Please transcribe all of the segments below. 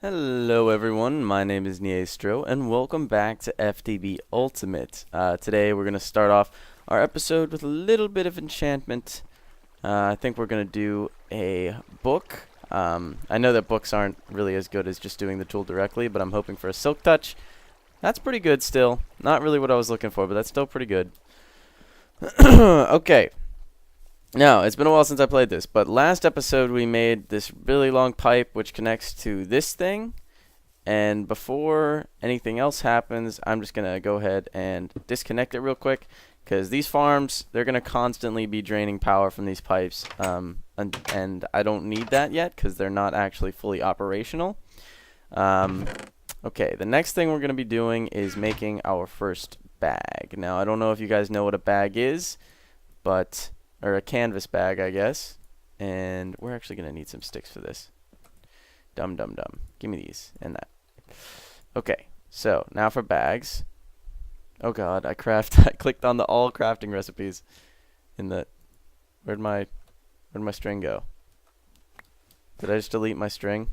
Hello everyone, my name is Niestro and welcome back to FTB Ultimate. Today we're going to start off our episode with a little bit of enchantment. I think we're going to do a book. I know that books aren't really as good as just doing the tool directly, but I'm hoping for a silk touch. That's pretty good still. Not really what I was looking for, but that's still pretty good. Okay. Now, it's been a while since I played this, but last episode we made this really long pipe which connects to this thing, and before anything else happens, I'm just going to go ahead and disconnect it real quick, because these farms, they're going to constantly be draining power from these pipes, and I don't need that yet, because they're not actually fully operational. Okay, the next thing we're going to be doing is making our first bag. Now, I don't know if you guys know what a bag is, but... or a canvas bag, I guess. And we're actually going to need some sticks for this. Dum. Give me these and that. Okay, so now for bags. Oh god, I clicked on the all crafting recipes in the... Where'd my string go? Did I just delete my string?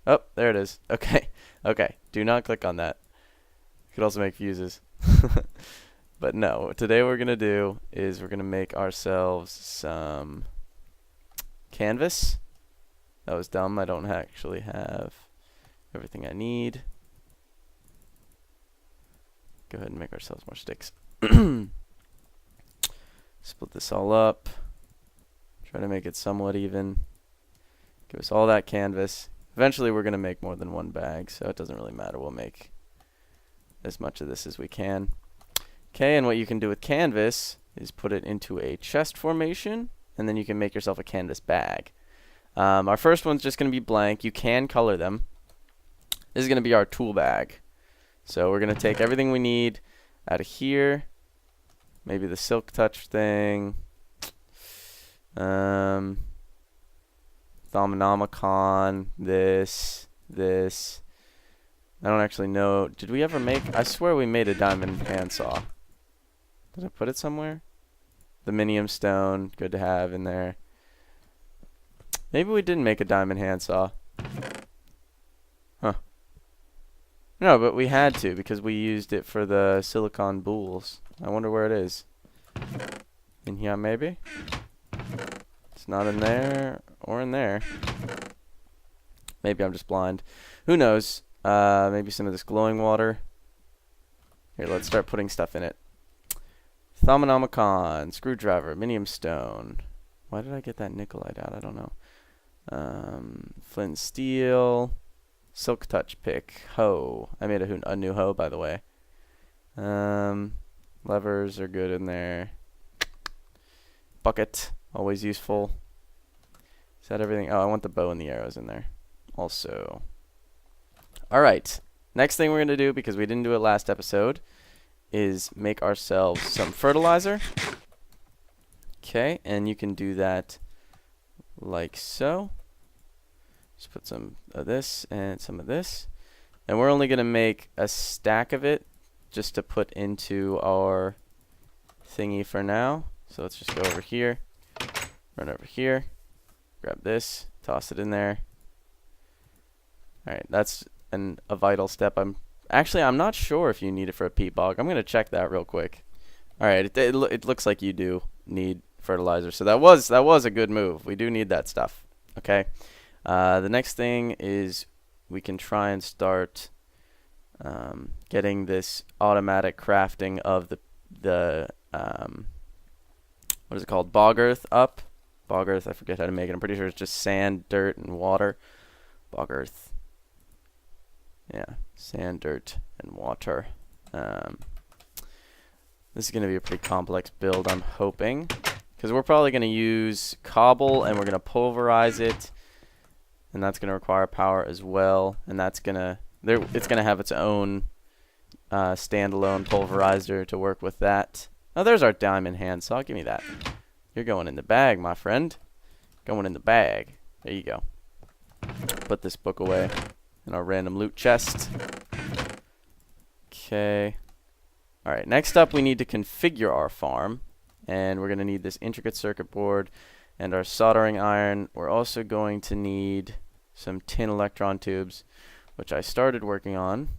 Oh, there it is. Okay. Okay, do not click on that. Could also make fuses. But no, today what we're going to do is we're going to make ourselves some canvas. That was dumb. I don't actually have everything I need. Go ahead and make ourselves more sticks. Split this all up. Try to make it somewhat even. Give us all that canvas. Eventually we're going to make more than one bag, so it doesn't really matter. We'll make as much of this as we can. Okay, and what you can do with canvas is put it into a chest formation, and then you can make yourself a canvas bag. Our first one's just going to be blank. You can color them. This is going to be our tool bag. So we're going to take everything we need out of here. Maybe the silk touch thing. Thaumonomicon. This. I don't actually know. Did we ever make... I swear we made a diamond handsaw. Did I put it somewhere? The minium stone, good to have in there. Maybe we didn't make a diamond handsaw. Huh. No, but we had to because we used it for the silicon boules. I wonder where it is. In here, maybe? It's not in there or in there. Maybe I'm just blind. Who knows? Maybe some of this glowing water. Here, let's start putting stuff in it. Thaumonomicon, screwdriver, minium stone. Why did I get that nicolite out? I don't know. Flint and steel, silk touch pick, hoe. I made a new hoe, by the way. Levers are good in there. Bucket, always useful. Is that everything? Oh, I want the bow and the arrows in there. Also. Alright, next thing we're going to do, because we didn't do it last episode, is make ourselves some fertilizer. Okay, and you can do that like so. Just put some of this and some of this. And we're only going to make a stack of it just to put into our thingy for now. So let's just go over here, run over here, grab this, toss it in there. Alright, that's a vital step. I'm not sure if you need it for a peat bog. I'm going to check that real quick. Alright, it looks like you do need fertilizer. So that was a good move. We do need that stuff. Okay. The next thing is we can try and start getting this automatic crafting of the what is it called? Bog earth up. Bog earth, I forget how to make it. I'm pretty sure it's just sand, dirt, and water. Bog earth. Yeah, sand, dirt, and water. This is going to be a pretty complex build, I'm hoping. Because we're probably going to use cobble, and we're going to pulverize it. And that's going to require power as well. And that's going to... it's going to have its own standalone pulverizer to work with that. Oh, there's our diamond handsaw. Give me that. You're going in the bag, my friend. Going in the bag. There you go. Put this book away in our random loot chest. Okay. Alright, next up we need to configure our farm. And we're going to need this intricate circuit board and our soldering iron. We're also going to need some tin electron tubes, which I started working on.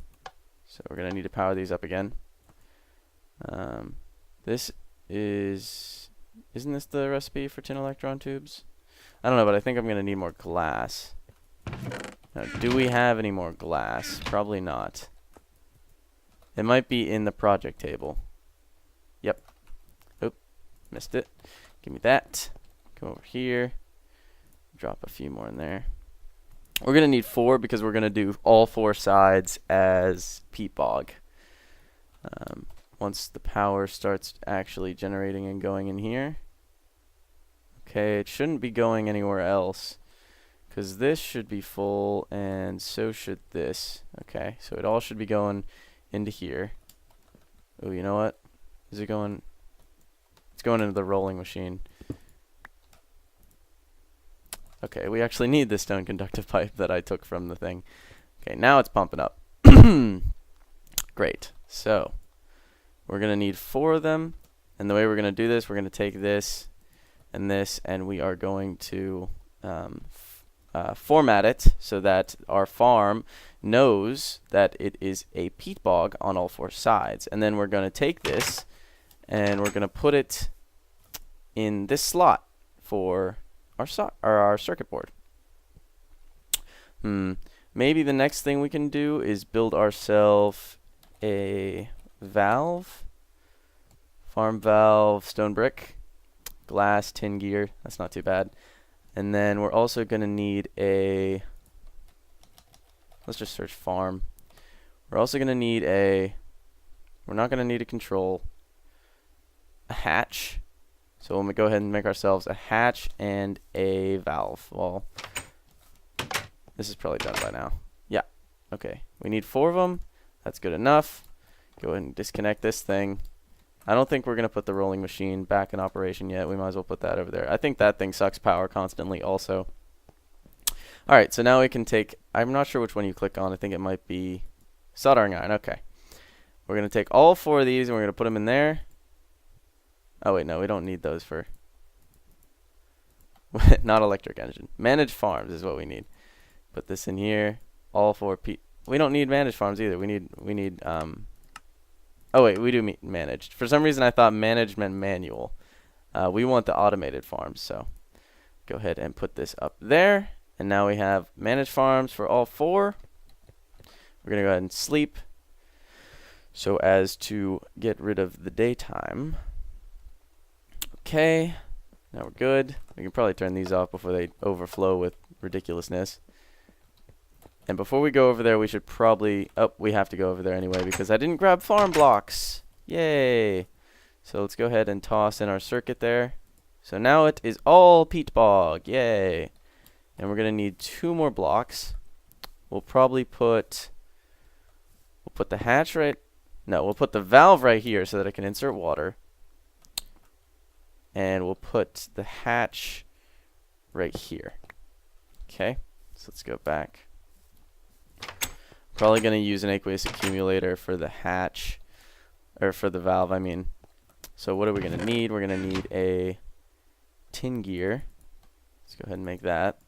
So we're going to need to power these up again. This is... Isn't this the recipe for tin electron tubes? I don't know, but I think I'm going to need more glass. Now, do we have any more glass? Probably not. It might be in the project table. Yep. Oop, missed it. Give me that. Go over here. Drop a few more in there. We're going to need 4 because we're going to do all 4 sides as peat bog. Once the power starts actually generating and going in here. Okay, it shouldn't be going anywhere else, because this should be full and so should this. Okay, so it all should be going into here. Oh, you know what? Is it going? It's going into the rolling machine. Okay, we actually need this stone conductive pipe that I took from the thing. Okay, now it's pumping up. Great. So we're going to need 4 of them, and the way we're going to do this, we're going to take this, and we are going to format it so that our farm knows that it is a peat bog on all 4 sides. And then we're going to take this, and we're going to put it in this slot for our circuit board. Maybe the next thing we can do is build ourselves a valve, farm valve, stone brick, glass, tin gear. That's not too bad. And then we're also going to need a, let's just search farm. We're also going to need we're not going to need a control, a hatch. So when we go ahead and make ourselves a hatch and a valve. Well, this is probably done by now. Yeah. Okay. We need 4 of them. That's good enough. Go ahead and disconnect this thing. I don't think we're going to put the rolling machine back in operation yet. We might as well put that over there. I think that thing sucks power constantly also. Alright, so now we can take... I'm not sure which one you click on. I think it might be soldering iron. Okay. We're going to take all 4 of these and we're going to put them in there. Oh, wait, no. We don't need those for... not electric engine. Managed farms is what we need. Put this in here. All 4 we don't need managed farms either. We need oh wait, we do managed. For some reason I thought managed meant manual. We want the automated farms, so go ahead and put this up there. And now we have managed farms for all 4. We're going to go ahead and sleep so as to get rid of the daytime. Okay, now we're good. We can probably turn these off before they overflow with ridiculousness. And before we go over there, we should probably... Oh, we have to go over there anyway because I didn't grab farm blocks. Yay. So let's go ahead and toss in our circuit there. So now it is all peat bog. Yay. And we're going to need 2 more blocks. We'll probably put... We'll put the hatch right... No, we'll put the valve right here so that I can insert water. And we'll put the hatch right here. Okay. So let's go back. Probably going to use an aqueous accumulator for the hatch, or for the valve, I mean. So what are we going to need? We're going to need a tin gear. Let's go ahead and make that.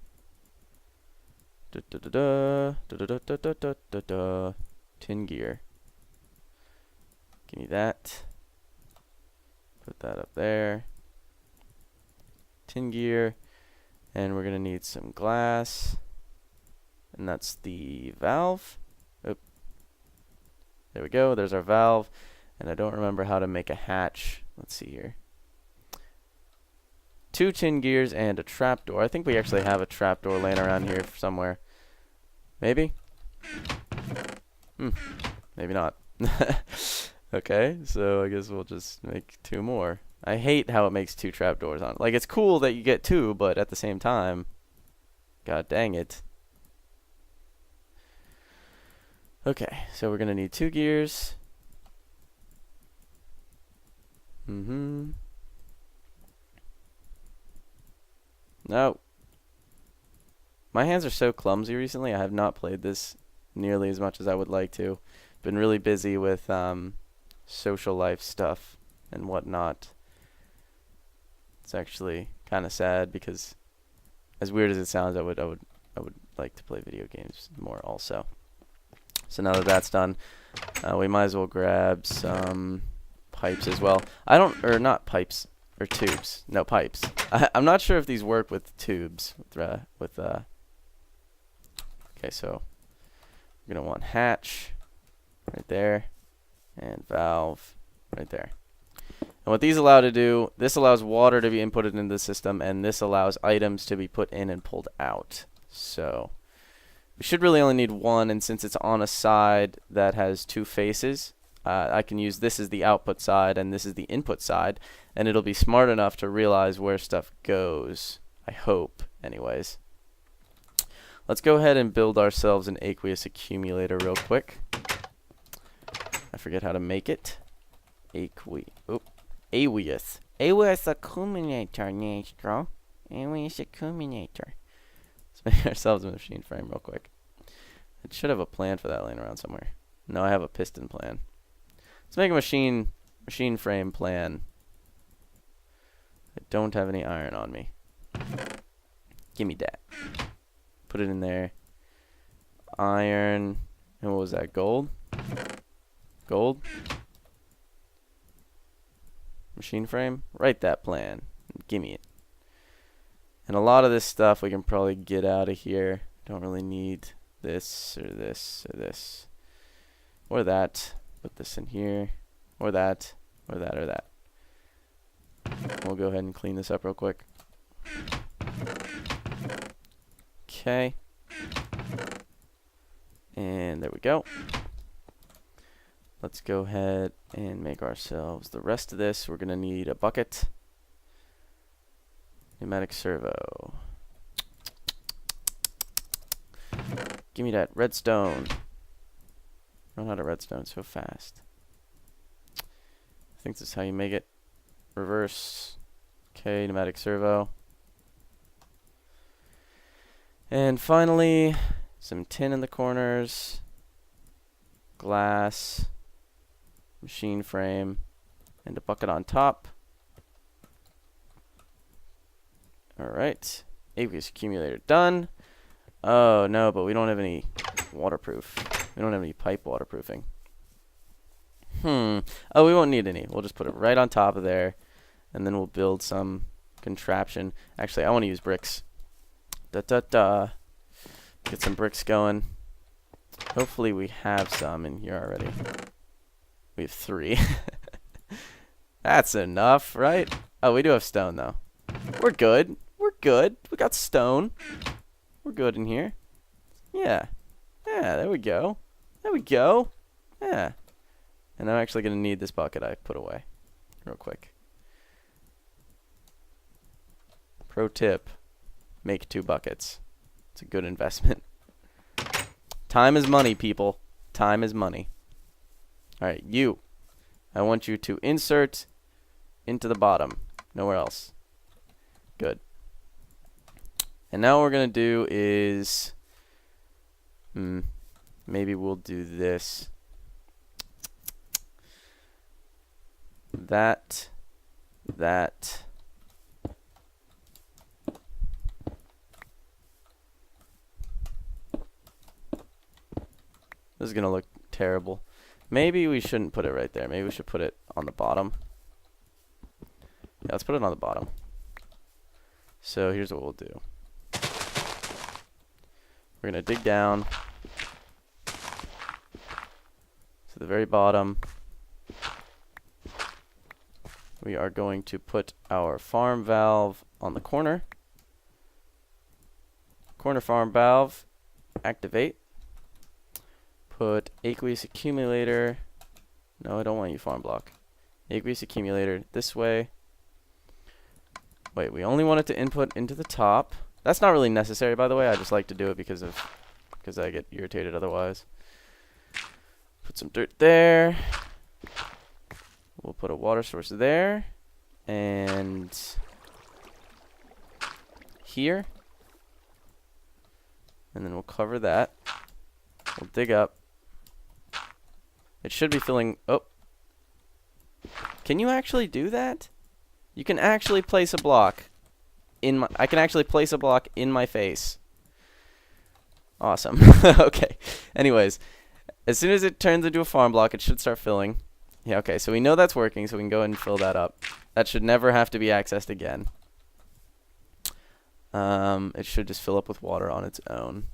Tin gear. Give me that. Put that up there. Tin gear. And we're going to need some glass. And that's the valve. Oop. There we go. There's our valve. And I don't remember how to make a hatch. Let's see here. 2 tin gears and a trapdoor. I think we actually have a trapdoor laying around here somewhere. Maybe? Maybe not. Okay, so I guess we'll just make 2 more. I hate how it makes 2 trapdoors on it. Like, it's cool that you get 2, but at the same time, god dang it. Okay, so we're going to need 2 gears. No. My hands are so clumsy recently. I have not played this nearly as much as I would like to. Been really busy with social life stuff and whatnot. It's actually kind of sad because, as weird as it sounds, I would I would like to play video games more also. So now that that's done, we might as well grab some pipes as well. Or not pipes, or tubes. No, pipes. I'm not sure if these work with tubes. Okay, so we're going to want hatch right there, and valve right there. And what these allow to do, this allows water to be inputted into the system, and this allows items to be put in and pulled out. So we should really only need one, and since it's on a side that has two faces, I can use this as the output side and this is the input side, and it'll be smart enough to realize where stuff goes. I hope, anyways. Let's go ahead and build ourselves an aqueous accumulator real quick. I forget how to make it. Aqueous accumulator, Nastro. Aqueous accumulator. Let's make ourselves a machine frame real quick. I should have a plan for that laying around somewhere. No, I have a piston plan. Let's make a machine frame plan. I don't have any iron on me. Give me that. Put it in there. Iron. And what was that? Gold? Gold? Machine frame? Write that plan. Give me it. And a lot of this stuff we can probably get out of here. Don't really need this or this or this. Or that. Put this in here. Or that. Or that or that. We'll go ahead and clean this up real quick. Okay. And there we go. Let's go ahead and make ourselves the rest of this. We're going to need a bucket. Pneumatic servo. Give me that redstone. Run out of redstone so fast. I think this is how you make it. Reverse. Okay, pneumatic servo. And finally, some tin in the corners. Glass. Machine frame. And a bucket on top. Alright. Aqueous accumulator done. Oh no, but we don't have any waterproof. We don't have any pipe waterproofing. Oh, we won't need any. We'll just put it right on top of there. And then we'll build some contraption. Actually, I want to use bricks. Get some bricks going. Hopefully we have some in here already. We have 3. That's enough, right? Oh, we do have stone, though. We're good. We're good. We got stone. We're good in here. Yeah. Yeah, there we go. There we go. Yeah. And I'm actually going to need this bucket I put away real quick. Pro tip. Make 2 buckets. It's a good investment. Time is money, people. Time is money. Alright, you. I want you to insert into the bottom. Nowhere else. Good. And now what we're going to do is... maybe we'll do this. That. This is going to look terrible. Maybe we shouldn't put it right there. Maybe we should put it on the bottom. Yeah, let's put it on the bottom. So here's what we'll do. We're going to dig down to the very bottom. We are going to put our farm valve on the corner. Corner farm valve. Activate. Put aqueous accumulator. No, I don't want you farm block. Aqueous accumulator this way. Wait, we only want it to input into the top. That's not really necessary, by the way. I just like to do it because I get irritated otherwise. Put some dirt there. We'll put a water source there. And here. And then we'll cover that. We'll dig up. It should be filling... Oh. Can you actually do that? You can actually place a block in my... I can actually place a block in my face. Awesome. Okay. Anyways, as soon as it turns into a farm block, it should start filling. Yeah, okay, so we know that's working, so we can go ahead and fill that up. That should never have to be accessed again. It should just fill up with water on its own.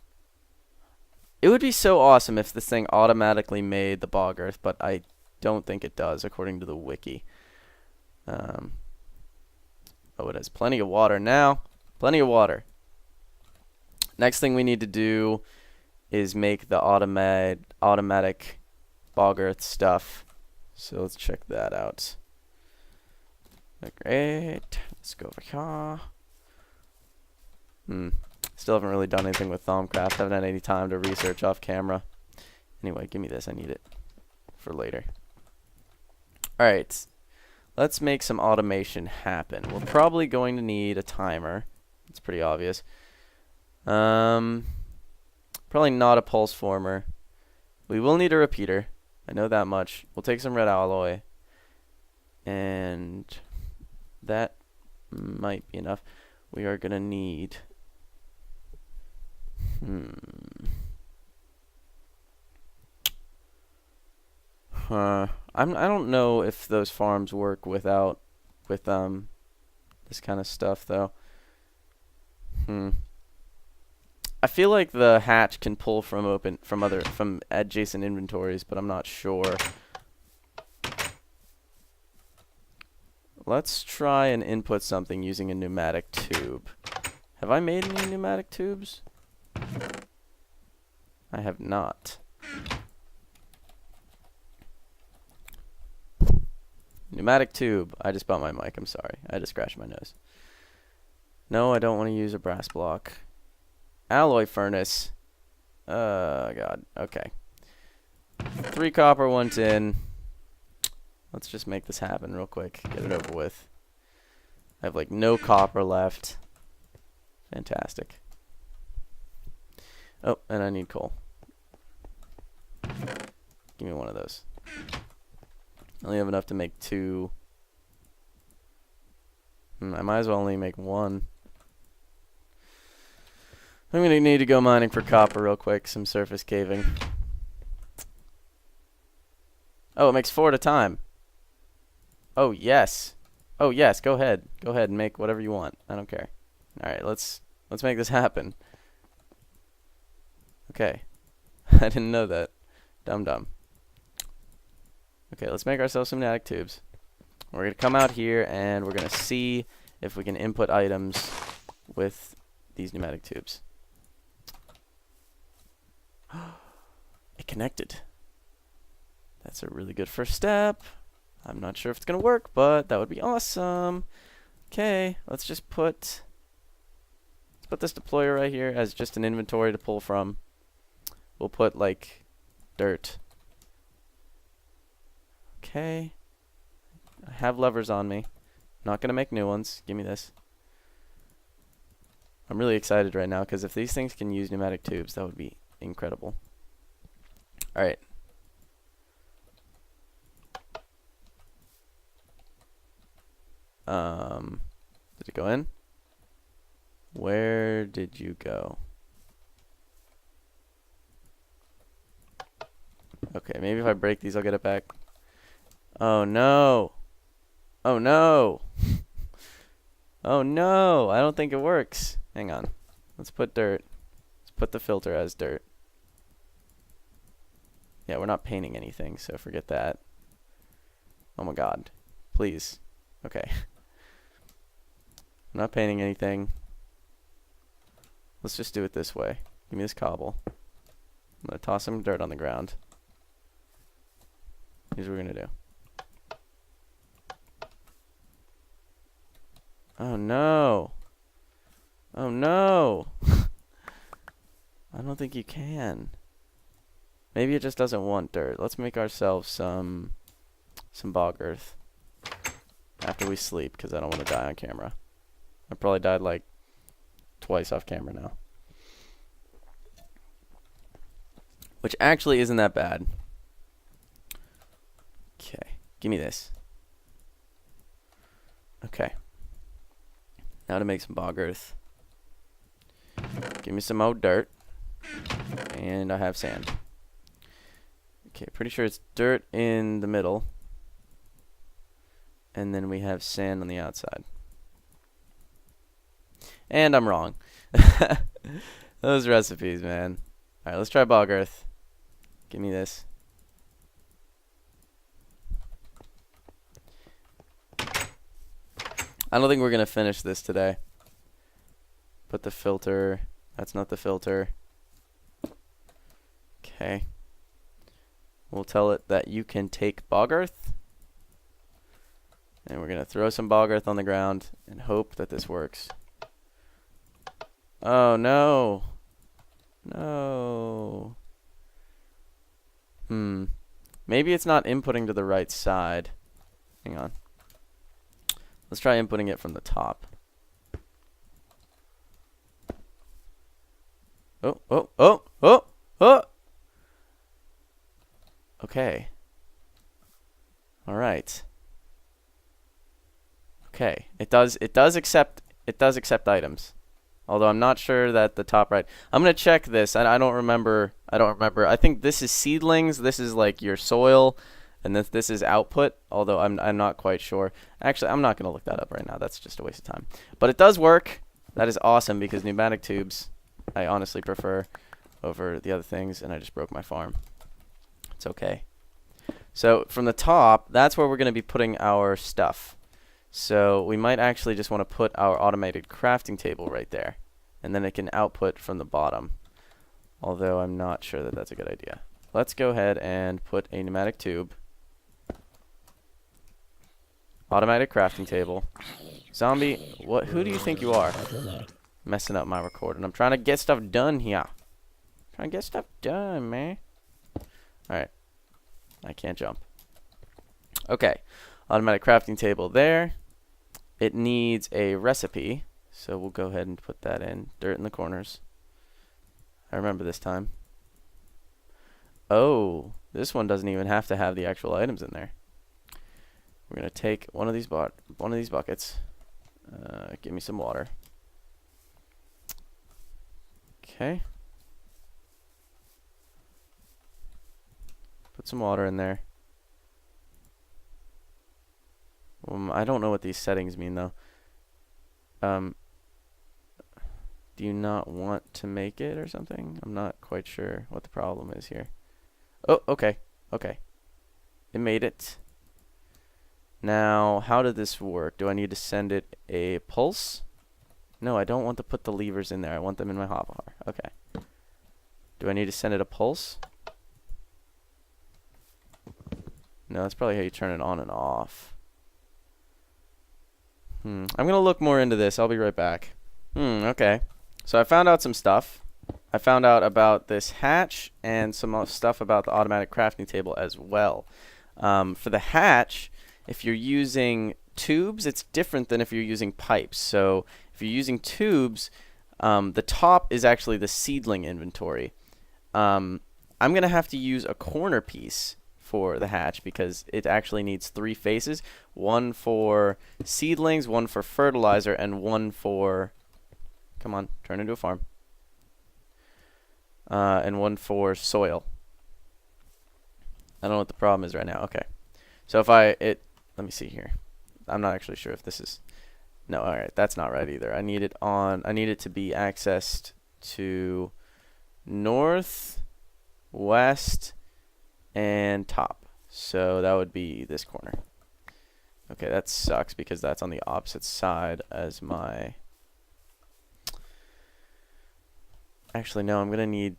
It would be so awesome if this thing automatically made the bog earth, but I don't think it does, according to the wiki. Oh, it has plenty of water now. Plenty of water. Next thing we need to do is make the automatic bog earth stuff. So let's check that out. Great. Let's go over here. Still haven't really done anything with Thaumcraft. Haven't had any time to research off camera. Anyway, give me this. I need it for later. Alright. Let's make some automation happen. We're probably going to need a timer. It's pretty obvious. Probably not a pulse former. We will need a repeater. I know that much. We'll take some red alloy. And that might be enough. We are going to need... I don't know if those farms work with this kind of stuff though. I feel like the hatch can pull from adjacent inventories, but I'm not sure. Let's try and input something using a pneumatic tube. Have I made any pneumatic tubes? I have not. Pneumatic tube. I just bumped my mic. I'm sorry. I just scratched my nose. No, I don't want to use a brass block. Alloy furnace. God. Okay. 3 copper, 1 tin. Let's just make this happen real quick. Get it over with. I have like no copper left. Fantastic. Oh, and I need coal. Give me one of those. I only have enough to make 2. I might as well only make 1. I'm going to need to go mining for copper real quick. Some surface caving. Oh, it makes 4 at a time. Oh, yes. Oh, yes. Go ahead. Go ahead and make whatever you want. I don't care. Alright, let's make this happen. Okay. I didn't know that. Dum-dum. Okay, let's make ourselves some pneumatic tubes. We're going to come out here and we're going to see if we can input items with these pneumatic tubes. It connected. That's a really good first step. I'm not sure if it's going to work, but that would be awesome. Okay, let's put this deployer right here as just an inventory to pull from. We'll put like dirt. Okay. I have levers on me. Not going to make new ones. Give me this. I'm really excited right now because if these things can use pneumatic tubes, that would be incredible. Alright. Did it go in? Where did you go? Okay, maybe if I break these, I'll get it back. Oh no! Oh no! Oh no! I don't think it works. Hang on. Let's put dirt. Let's put the filter as dirt. Yeah, we're not painting anything, so forget that. Oh my god. Please. Okay. I'm not painting anything. Let's just do it this way. Give me this cobble. I'm going to toss some dirt on the ground. Here's what we're going to do. Oh no. Oh no. I don't think you can. Maybe it just doesn't want dirt. Let's make ourselves some bog earth after we sleep, because I don't want to die on camera. I probably died like twice off camera now. Which actually isn't that bad. Okay, give me this. Okay. Now to make some bog earth. Give me some old dirt. And I have sand. Okay, pretty sure it's dirt in the middle. And then we have sand on the outside. And I'm wrong. Those recipes, man. Alright, let's try bog earth. Give me this. I don't think we're going to finish this today. Put the filter. That's not the filter. Okay. We'll tell it that you can take bog earth. And we're going to throw some bog earth on the ground and hope that this works. Oh, no. No. Maybe it's not inputting to the right side. Hang on. Let's try inputting it from the top. Oh, oh, oh, oh, oh. Okay. All right. Okay. It does accept items. Although I'm not sure that the top right. I'm going to check this. I don't remember. I think this is seedlings. This is like your soil. And this is output, although I'm not quite sure. Actually, I'm not going to look that up right now. That's just a waste of time. But it does work. That is awesome because pneumatic tubes I honestly prefer over the other things. And I just broke my farm. It's okay. So from the top, that's where we're going to be putting our stuff. So we might actually just want to put our automated crafting table right there. And then it can output from the bottom. Although I'm not sure that that's a good idea. Let's go ahead and put a pneumatic tube. Automatic crafting table. Zombie, who do you think you are? Messing up my recording. I'm trying to get stuff done here. Trying to get stuff done, man. Alright. I can't jump. Okay. Automatic crafting table there. It needs a recipe. So we'll go ahead and put that in. Dirt in the corners. I remember this time. Oh, this one doesn't even have to have the actual items in there. We're gonna take one of these buckets. Give me some water. Okay. Put some water in there. I don't know what these settings mean though. Do you not want to make it or something? I'm not quite sure what the problem is here. Oh, okay. Okay. It made it. Now, how did this work? Do I need to send it a pulse? No, I don't want to put the levers in there. I want them in my hotbar. Okay. Do I need to send it a pulse? No, that's probably how you turn it on and off. I'm going to look more into this. I'll be right back. Okay. So I found out some stuff. I found out about this hatch and some stuff about the automatic crafting table as well. For the hatch, if you're using tubes, it's different than if you're using pipes. So if you're using tubes, the top is actually the seedling inventory. I'm going to have to use a corner piece for the hatch because it actually needs 3 faces. One for seedlings, one for fertilizer, and one for... Come on, turn into a farm. And one for soil. I don't know what the problem is right now. Okay. So if let me see here. I'm not actually sure if this is... No, alright, that's not right either. I need it to be accessed to north, west, and top. So that would be this corner. Okay, that sucks because that's on the opposite side as my... Actually, no, I'm gonna need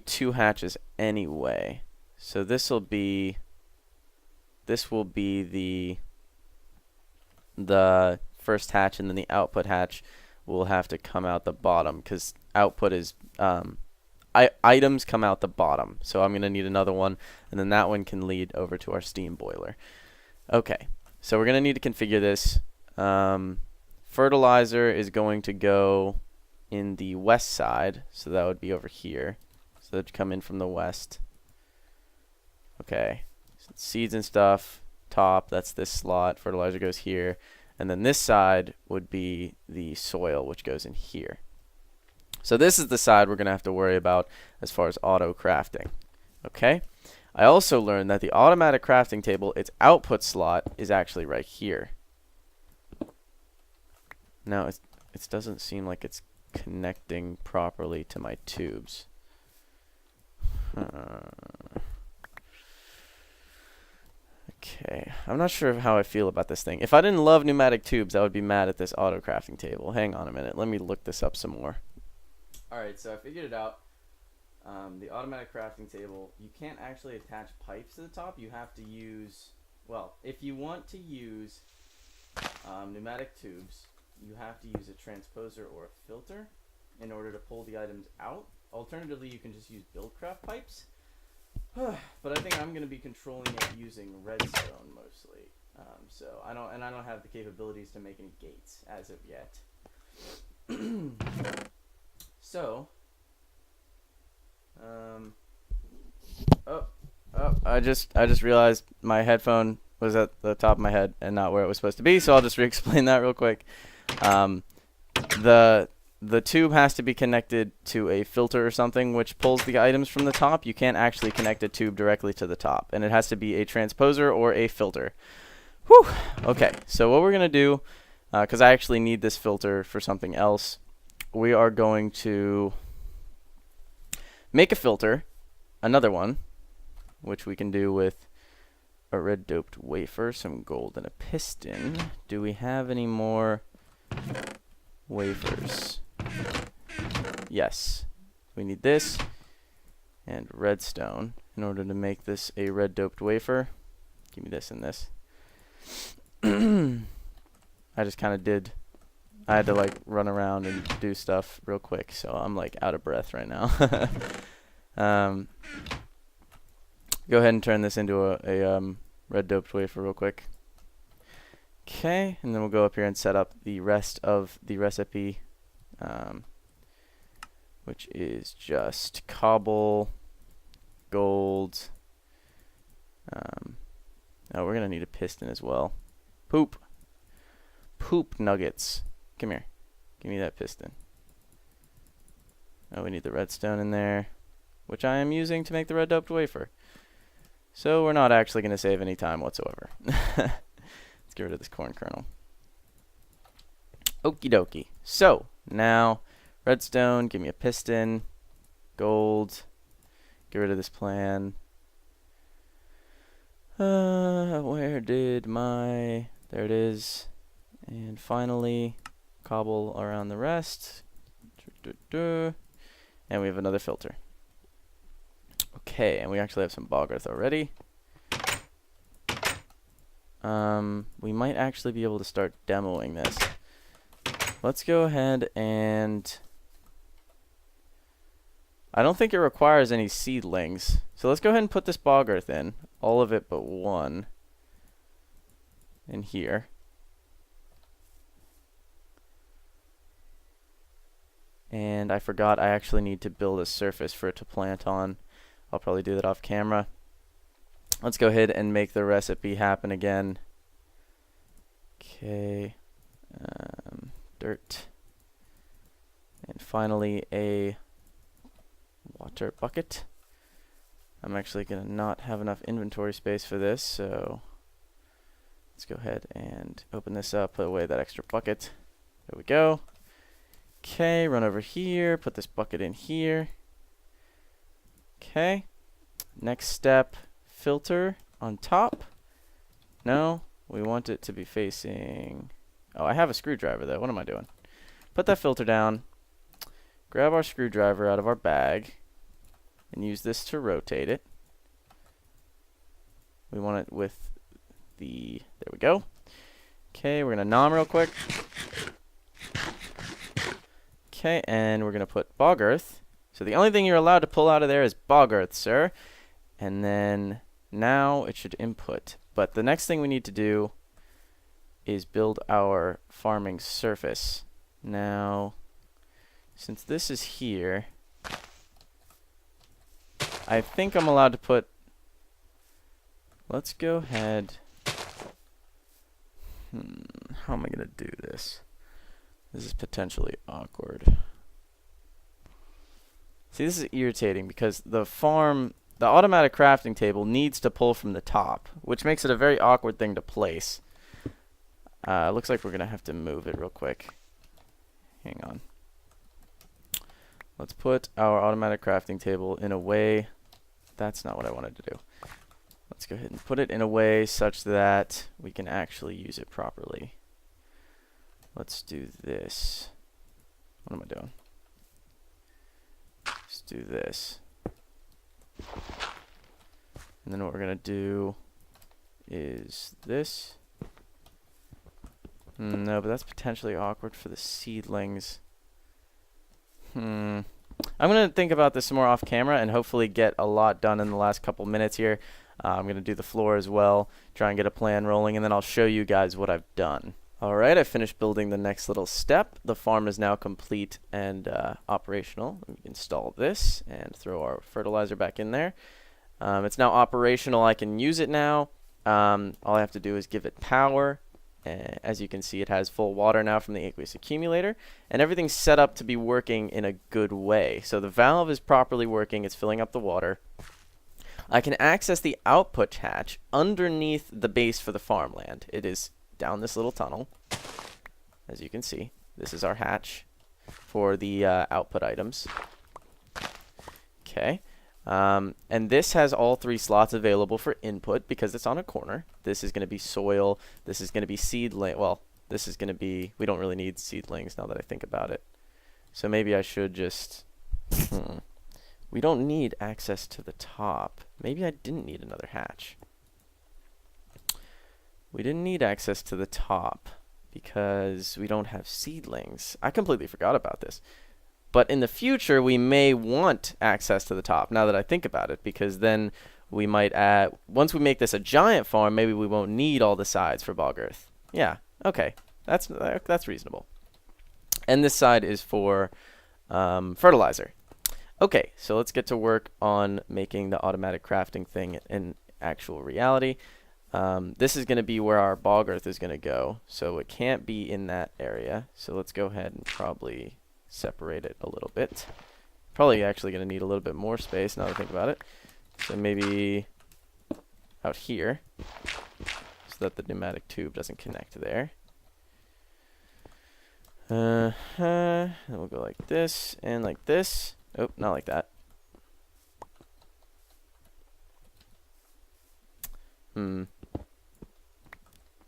2 hatches anyway. So this will be the first hatch, and then the output hatch will have to come out the bottom because output is items come out the bottom. So I'm gonna need another one, and then that one can lead over to our steam boiler. Okay, so we're gonna need to configure this. Fertilizer is going to go in the west side, so that would be over here. So that would come in from the west. Okay, so seeds and stuff, top, that's this slot. Fertilizer goes here, and then this side would be the soil, which goes in here. So this is the side we're going to have to worry about as far as auto crafting. Okay? I also learned that the automatic crafting table, its output slot is actually right here. Now, it doesn't seem like it's connecting properly to my tubes. Okay, I'm not sure how I feel about this thing. If I didn't love pneumatic tubes, I would be mad at this auto crafting table. Hang on a minute, let me look this up some more. Alright, so I figured it out. The automatic crafting table, you can't actually attach pipes to the top. You have to use, well, if you want to use pneumatic tubes, you have to use a transposer or a filter in order to pull the items out. Alternatively, you can just use Buildcraft pipes. But I think I'm going to be controlling it using redstone mostly. So I don't have the capabilities to make any gates as of yet. So, I just realized my headphone was at the top of my head and not where it was supposed to be. So I'll just re-explain that real quick. The tube has to be connected to a filter or something which pulls the items from the top. You can't actually connect a tube directly to the top, and it has to be a transposer or a filter. Whew. Okay, so what we're going to do, because I actually need this filter for something else, we are going to make a filter, another one, which we can do with a red doped wafer, some gold, and a piston. Do we have any more wafers? Yes, we need this and redstone in order to make this a red doped wafer. Give me this and this. I just kind of did. I had to like run around and do stuff real quick, so I'm like out of breath right now. Go ahead and turn this into a red doped wafer real quick. Okay, and then we'll go up here and set up the rest of the recipe, which is just cobble, gold. Oh, we're going to need a piston as well. Poop nuggets. Come here. Give me that piston. Oh, we need the redstone in there, which I am using to make the red doped wafer. So we're not actually going to save any time whatsoever. Let's get rid of this corn kernel. Okie dokie. So, now, redstone, give me a piston, gold, get rid of this plan. Where did my, there it is. And finally, cobble around the rest. And we have another filter. Okay, and we actually have some bog earth already. We might actually be able to start demoing this. Let's go ahead and... I don't think it requires any seedlings. So let's go ahead and put this bog earth in. All of it but one. In here. And I forgot I actually need to build a surface for it to plant on. I'll probably do that off camera. Let's go ahead and make the recipe happen again. Okay. Dirt. And finally a water bucket. I'm actually going to not have enough inventory space for this, so let's go ahead and open this up, put away that extra bucket. There we go. Okay, run over here, put this bucket in here. Okay. Next step, filter on top. No, we want it to be facing... Oh, I have a screwdriver though. What am I doing? Put that filter down. Grab our screwdriver out of our bag. And use this to rotate it. We want it with the... There we go. Okay, we're going to nom real quick. Okay, and we're going to put bog earth. So the only thing you're allowed to pull out of there is bog earth, sir. And then now it should input. But the next thing we need to do is build our farming surface. Now, since this is here, I think I'm allowed to put... Let's go ahead... How am I going to do this? This is potentially awkward. See, this is irritating because the automatic crafting table needs to pull from the top, which makes it a very awkward thing to place. Looks like we're going to have to move it real quick. Hang on. Let's put our automatic crafting table in a way. That's not what I wanted to do. Let's go ahead and put it in a way such that we can actually use it properly. Let's do this. What am I doing? Let's do this. And then what we're going to do is this. No, but that's potentially awkward for the seedlings. I'm going to think about this some more off camera and hopefully get a lot done in the last couple minutes here. I'm going to do the floor as well, try and get a plan rolling, and then I'll show you guys what I've done. Alright, I finished building the next little step. The farm is now complete and operational. We can install this and throw our fertilizer back in there. It's now operational. I can use it now. All I have to do is give it power. As you can see, it has full water now from the aqueous accumulator, and everything's set up to be working in a good way. So the valve is properly working. It's filling up the water. I can access the output hatch underneath the base for the farmland. It is down this little tunnel. As you can see, this is our hatch for the output items. Okay. And this has all 3 slots available for input because it's on a corner. This is going to be soil. This is going to be seedling. Well, this is going to be, we don't really need seedlings now that I think about it. So maybe I should just, we don't need access to the top. Maybe I didn't need another hatch. We didn't need access to the top because we don't have seedlings. I completely forgot about this. But in the future, we may want access to the top, now that I think about it, because then we might add, once we make this a giant farm, maybe we won't need all the sides for bog earth. Yeah, okay, that's reasonable. And this side is for fertilizer. Okay, so let's get to work on making the automatic crafting thing in actual reality. This is going to be where our bog earth is going to go, so it can't be in that area. So let's go ahead and probably separate it a little bit. Probably actually going to need a little bit more space now that I think about it. So maybe out here so that the pneumatic tube doesn't connect there. And we'll go like this and like this. Oh, not like that.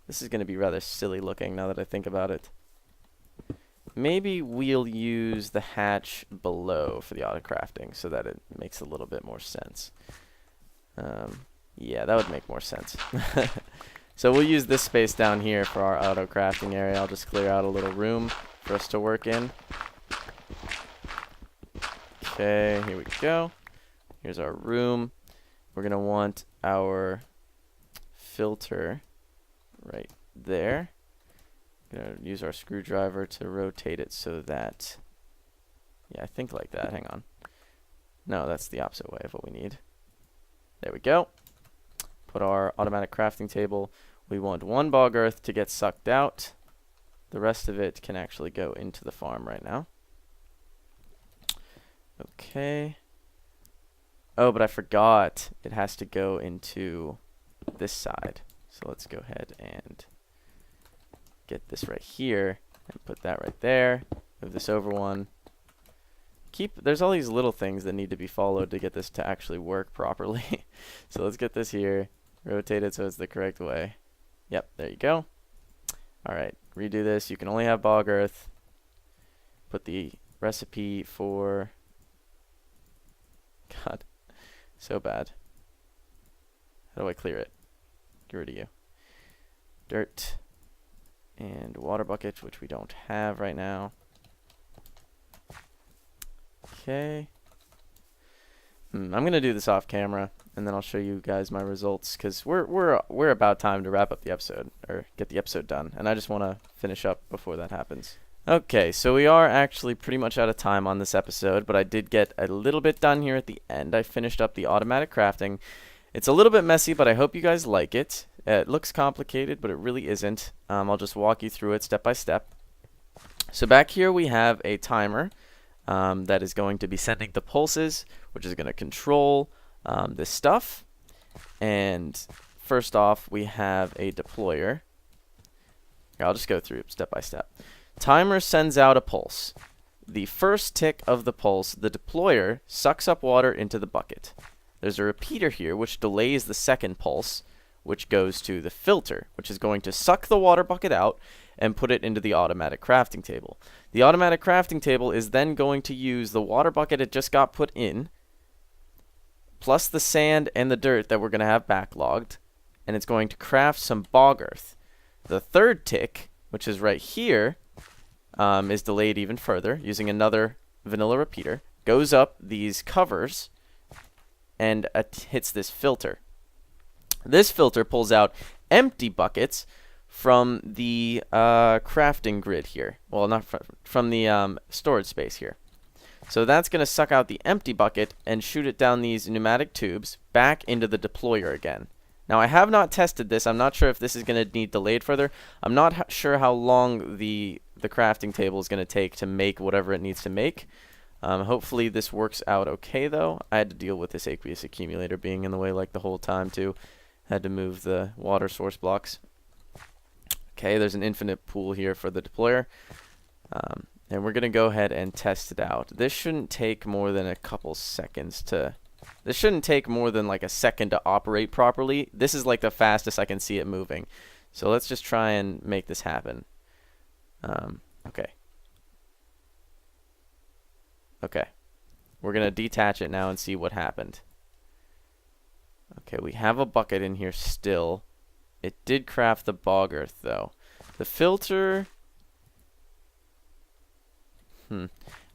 This is going to be rather silly looking now that I think about it. Maybe we'll use the hatch below for the auto crafting so that it makes a little bit more sense. Yeah, that would make more sense. So we'll use this space down here for our auto crafting area. I'll just clear out a little room for us to work in. Okay, here we go. Here's our room. We're going to want our filter right there. Gonna use our screwdriver to rotate it so that, yeah, I think like that. Hang on. No, that's the opposite way of what we need. There we go. Put our automatic crafting table. We want 1 bog earth to get sucked out. The rest of it can actually go into the farm right now. Okay. Oh, but I forgot. It has to go into this side. So let's go ahead and get this right here and put that right there. Move this over 1. There's all these little things that need to be followed to get this to actually work properly. So let's get this here, rotate it so it's the correct way. Yep, there you go. Alright, redo this. You can only have bog earth. Put the recipe for, God, so bad. How do I clear it? Get rid of you. Dirt and water bucket, which we don't have right now. Okay. I'm gonna do this off camera, and then I'll show you guys my results, because we're about time to wrap up the episode, or get the episode done, and I just want to finish up before that happens. Okay, so we are actually pretty much out of time on this episode, but I did get a little bit done here at the end. I finished up the automatic crafting. It's a little bit messy, but I hope you guys like it. It looks complicated, but it really isn't. I'll just walk you through it step by step. So back here we have a timer. that is going to be sending the pulses, which is going to control this stuff. And first off, we have a deployer. Here, I'll just go through step by step. Timer sends out a pulse. The first tick of the pulse, the deployer sucks up water into the bucket. There's a repeater here which delays the second pulse, which goes to the filter, which is going to suck the water bucket out and put it into the automatic crafting table. The automatic crafting table is then going to use the water bucket it just got put in, plus the sand and the dirt that we're going to have backlogged, and it's going to craft some bog earth. The third tick, which is right here, is delayed even further using another vanilla repeater, goes up these covers, and hits this filter. This filter pulls out empty buckets from the crafting grid here. Well, not from the storage space here. So that's going to suck out the empty bucket and shoot it down these pneumatic tubes back into the deployer again. Now, I have not tested this. I'm not sure if this is going to need delayed further. I'm not sure how long the crafting table is going to take to make whatever it needs to make. Hopefully this works out okay, though. I had to deal with this aqueous accumulator being in the way like the whole time, too. Had to move the water source blocks. Okay, there's an infinite pool here for the deployer. And we're going to go ahead and test it out. This shouldn't take more than a couple seconds to... This shouldn't take more than like a second to operate properly. This is like the fastest I can see it moving. So let's just try and make this happen. Okay. Okay. We're going to detach it now and see what happened. Okay, we have a bucket in here still. It did craft the bog earth, though. The filter...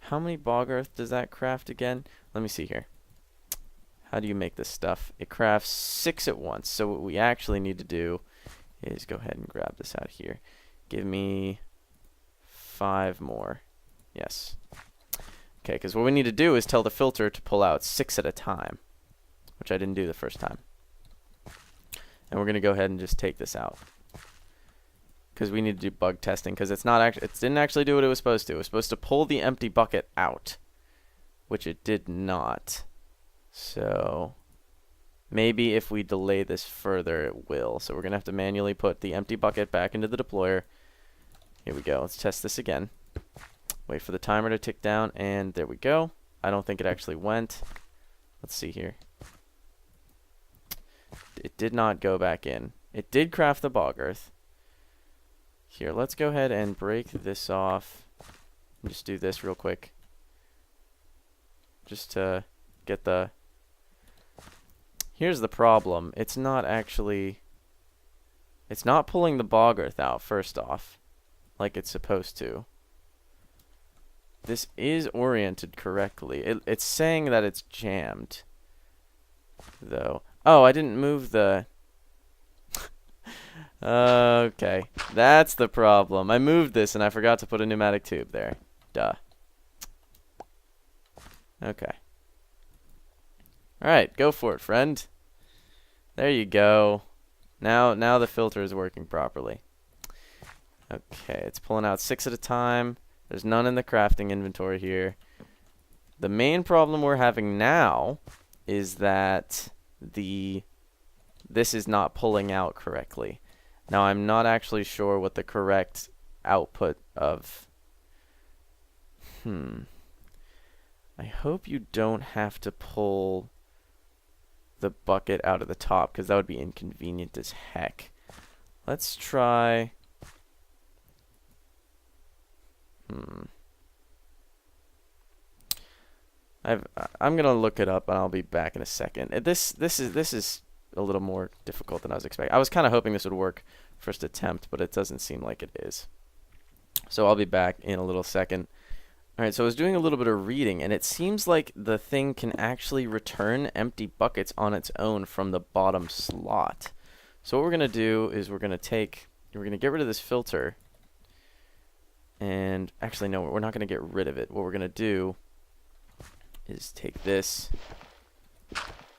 How many bog earth does that craft again? Let me see here. How do you make this stuff? It crafts 6 at once. So what we actually need to do is go ahead and grab this out here. Give me 5 more. Yes. Okay, because what we need to do is tell the filter to pull out 6 at a time, which I didn't do the first time. And we're going to go ahead and just take this out, because we need to do bug testing, because it's not actually, it didn't actually do what it was supposed to. It was supposed to pull the empty bucket out, which it did not. So maybe if we delay this further, it will. So we're going to have to manually put the empty bucket back into the deployer. Here we go. Let's test this again. Wait for the timer to tick down, and there we go. I don't think it actually went. Let's see here. It did not go back in. It did craft the bog earth. Here, let's go ahead and break this off. Just do this real quick. Just to get the... Here's the problem. It's not actually... It's not pulling the bog earth out, first off, like it's supposed to. This is oriented correctly. It's saying that it's jammed, though. Oh, I didn't move the... Okay, that's the problem. I moved this and I forgot to put a pneumatic tube there. Duh. Okay. Alright, go for it, friend. There you go. Now the filter is working properly. Okay, it's pulling out 6 at a time. There's none in the crafting inventory here. The main problem we're having now is that this is not pulling out correctly. Now, I'm not actually sure what the correct output of... I hope you don't have to pull the bucket out of the top, because that would be inconvenient as heck. Let's try... I'm gonna look it up and I'll be back in a second. This is a little more difficult than I was expecting. I was kind of hoping this would work first attempt, but it doesn't seem like it is. So I'll be back in a little second. Alright, so I was doing a little bit of reading, and it seems like the thing can actually return empty buckets on its own from the bottom slot. So what we're gonna do is we're gonna get rid of this filter. And actually, no, we're not going to get rid of it. What we're going to do is take this,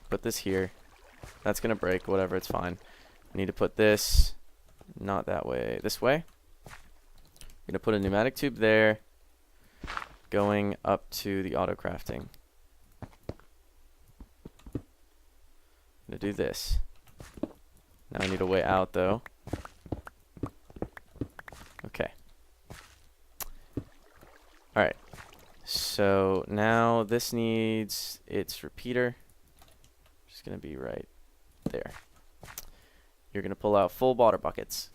put this here. That's going to break, whatever, it's fine. I need to put this, not that way, this way. I'm going to put a pneumatic tube there. going up to the auto crafting. I'm gonna do this. Now I need a way out though. Okay. Alright. So now this needs its repeater. Just gonna be right there. You're gonna pull out full water buckets.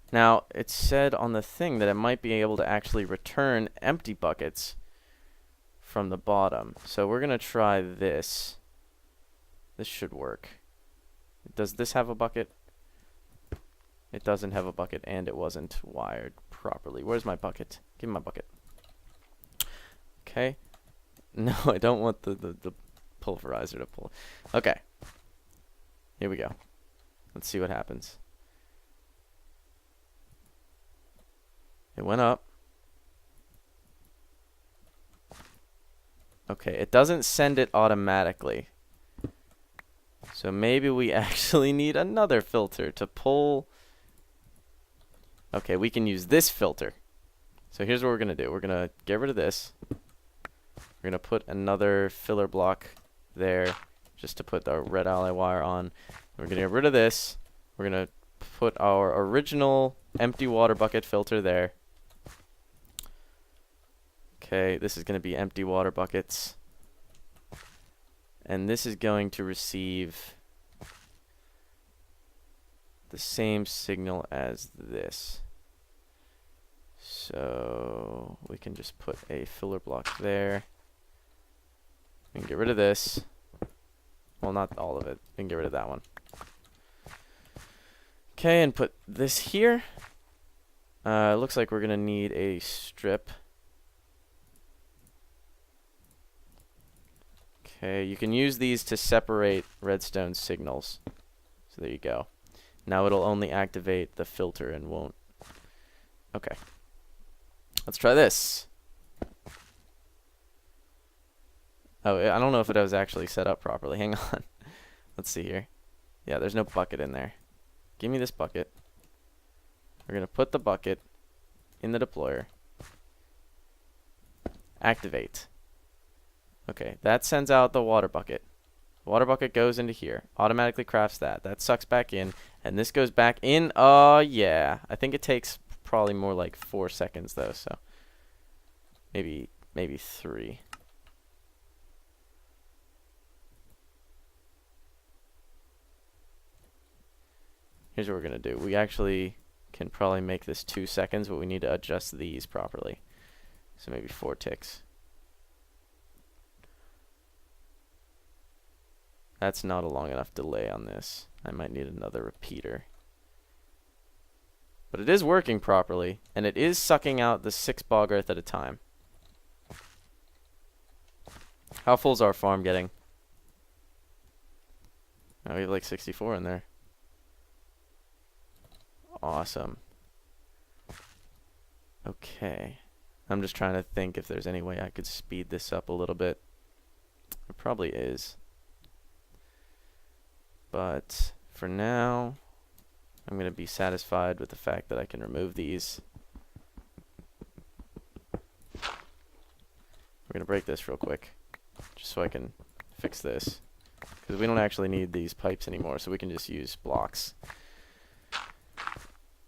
Now it said on the thing that it might be able to actually return empty buckets from the bottom. So we're gonna try this. This should work. Does this have a bucket? It doesn't have a bucket, and it wasn't wired properly. Where's my bucket? Give me my bucket. Okay. No, I don't want the pulverizer to pull. Okay. Here we go. Let's see what happens. It went up. Okay, it doesn't send it automatically. So maybe we actually need another filter to pull. Okay, we can use this filter. So here's what we're going to do. We're going to get rid of this. We're going to put another filler block there just to put the red ally wire on. We're going to get rid of this. We're going to put our original empty water bucket filter there. Okay, this is going to be empty water buckets. And this is going to receive the same signal as this. So we can just put a filler block there. We can get rid of this. Well, not all of it. We can get rid of that one. Okay, and put this here. Looks like we're going to need a strip. Okay, you can use these to separate redstone signals. So there you go. Now it'll only activate the filter and won't. Okay. Let's try this. Oh, I don't know if it was actually set up properly. Hang on. Let's see here. Yeah, there's no bucket in there. Give me this bucket. We're going to put the bucket in the deployer. Activate. Okay, that sends out the water bucket. The water bucket goes into here. Automatically crafts that. That sucks back in. And this goes back in. Yeah. I think it takes probably more like 4 seconds though, so maybe 3. Here's what we're going to do. We actually can probably make this 2 seconds, but we need to adjust these properly. So maybe 4 ticks. That's not a long enough delay on this. I might need another repeater. But it is working properly, and it is sucking out the 6 bog earth at a time. How full's our farm getting? Oh, we have like 64 in there. Awesome. Okay. I'm just trying to think if there's any way I could speed this up a little bit. There probably is. But for now, I'm going to be satisfied with the fact that I can remove these. We're going to break this real quick, just so I can fix this. Because we don't actually need these pipes anymore, so we can just use blocks.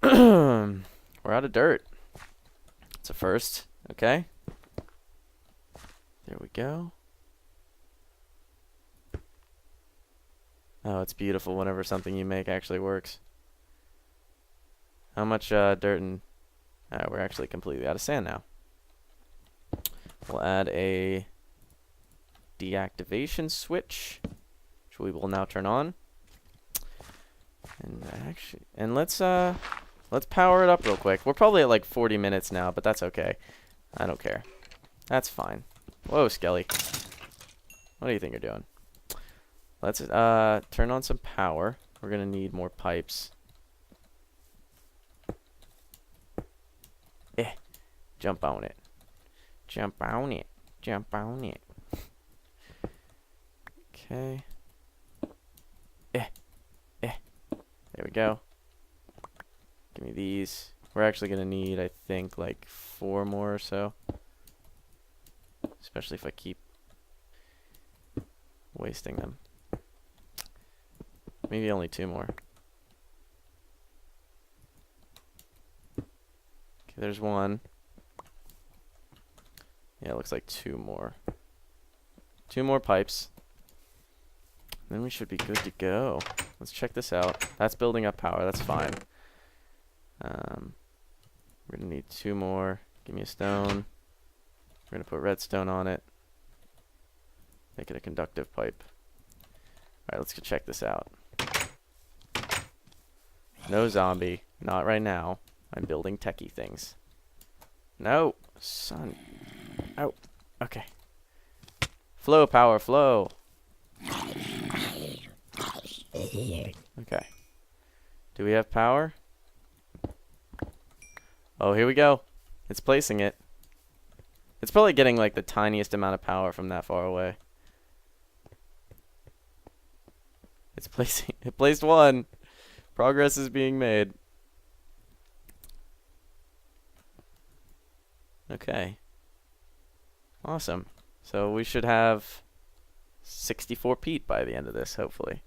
We're out of dirt. It's a first, okay? There we go. Oh, it's beautiful whenever something you make actually works. How much dirt and... we're actually completely out of sand now. We'll add a deactivation switch, which we will now turn on. And let's power it up real quick. We're probably at like 40 minutes now, but that's okay. I don't care. That's fine. Whoa, Skelly. What do you think you're doing? Let's turn on some power. We're gonna need more pipes. Jump on it. Jump on it. Jump on it. Okay. There we go. Give me these. We're actually gonna need, I think, like 4 more or so. especially if I keep wasting them. Maybe only 2 more. Okay, there's 1. Yeah, it looks like 2 more. 2 more pipes. Then we should be good to go. Let's check this out. That's building up power. That's fine. We're going to need 2 more. Give me a stone. We're going to put redstone on it. Make it a conductive pipe. Alright, let's go check this out. No zombie. Not right now. I'm building techie things. No! Son. Oh. Okay. Flow, power, flow. Okay. Do we have power? Oh, here we go. It's placing it. It's probably getting like the tiniest amount of power from that far away. It's placing. It placed 1. Progress is being made. Okay. Awesome. So we should have 64 peat by the end of this, hopefully.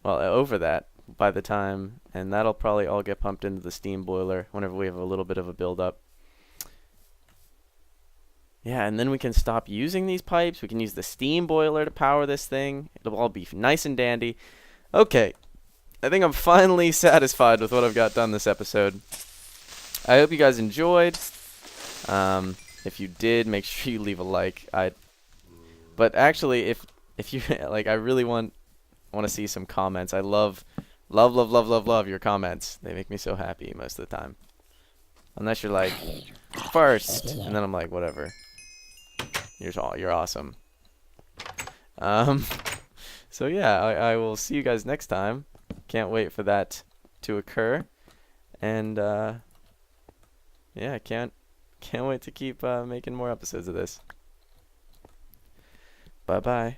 Well, over that by the time, and that'll probably all get pumped into the steam boiler whenever we have a little bit of a build-up. Yeah, and then we can stop using these pipes. We can use the steam boiler to power this thing. It'll all be nice and dandy. Okay, I think I'm finally satisfied with what I've got done this episode. I hope you guys enjoyed. If you did, make sure you leave a like. But actually, if you like, I really want to see some comments. I love your comments. They make me so happy most of the time. Unless you're like first, and then I'm like whatever. You're awesome. So yeah, I will see you guys next time. Can't wait for that to occur, and yeah, can't wait to keep making more episodes of this. Bye bye.